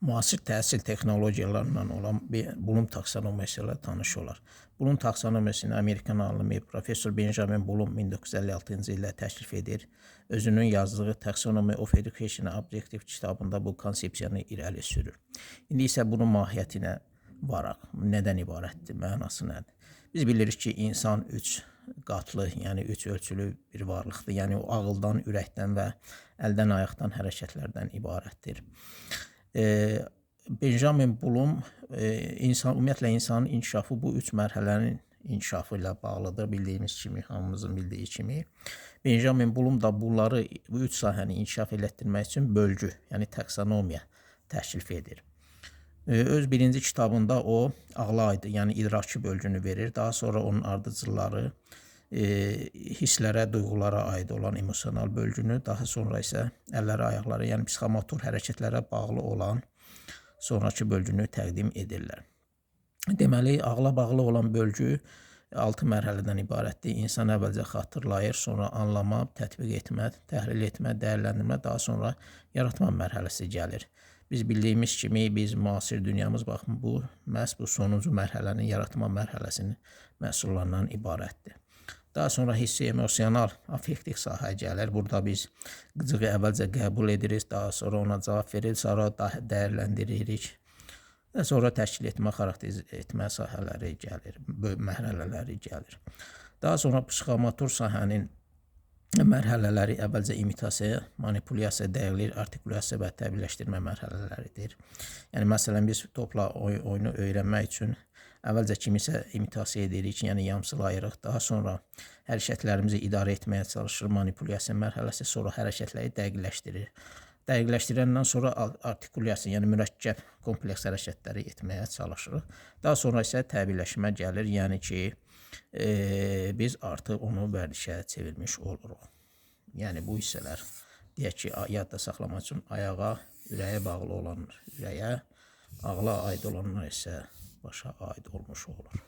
Müasir təhsil texnologiyalarından olan Bloom taksonomiyası ilə tanış olar. Bloom taksonomiyasını Amerikan alimi Professor Benjamin Bloom 1956-cı ildə təklif edir. Özünün yazdığı Taxonomy of Education Objective kitabında bu konsepsiyanı irəli sürür. İndi isə bunun mahiyyətinə varaq. Nədən ibarətdir, mənası nədir? Biz bilirik ki, insan üç qatlı, yəni üç ölçülü bir varlıqdır. Yəni o ağıldan, ürəkdən və əldən, ayaqdan hərəkətlərdən ibarətdir. Benjamin Bloom ümumiyyətlə insanın inkişafı bu üç mərhələnin inkişafı ilə bağlıdır, bildiyimiz kimi, hamımızın bildiyi kimi. Benjamin Bloom da bunları, bu üç sahəni inkişaf elətdirmək üçün bölgü, yəni taksonomiya təklif edir. Öz birinci kitabında o ağla aid, yəni idraki bölgünü verir. Daha sonra onun ardıcılları hisslərə, duyğulara aid olan emosional bölgünü, daha sonra isə əllərə, ayaqlara, yəni psixomotor hərəkətlərə bağlı olan sonraki bölgünü təqdim edirlər. Deməli, ağla bağlı olan bölgü 6 mərhələdən ibarətdir. İnsan əvvəlcə xatırlayır, sonra anlama, tətbiq etmə, təhlil etmə, dəyərləndirmə, daha sonra yaratma mərhələsi gəlir. Biz bildiyimiz kimi, biz müasir dünyamız baxın, məhz bu sonuncu mərhələnin yaratma mərhələsinin məhsullarından ibarətdir. Daha sonra hissi, emosional, affektiv sahə gəlir. Burada biz qıcığı əvvəlcə qəbul edirik, daha sonra ona cavab veririk, sonra dəyərləndiririk. Və sonra təşkil etmə, xarakter etmə sahələri gəlir, mərhələləri gəlir. Daha sonra psixomotor sahənin mərhələləri əvvəlcə imitasiya, manipulyasiya, dəqiqlik, artikulyasiya və təbliğləşdirmə mərhələləridir. Yəni, məsələn, biz topla oyunu öyrənmək üçün əvvəlcə kimisə imitasiya edirik, yəni yamsılayırıq. Daha sonra hərəkətlərimizi idarə etməyə çalışırıq, manipulyasiya mərhələsi, sonra hərəkətləri dəqiqləşdirir. Dəqiqləşdirəndən sonra artikulyasiya, yəni mürəkkəb, kompleks hərəkətləri etməyə çalışırıq. Daha sonra isə təbliğləşmə gəlir, yəni ki, biz artıq onu vərdişə çevirmiş oluruq. Yəni, bu hissələr, deyək ki, yadda saxlamaq üçün ayağa, ürəyə bağlı olan ürəyə, ağla aid olanlar isə başa aid olmuş olur.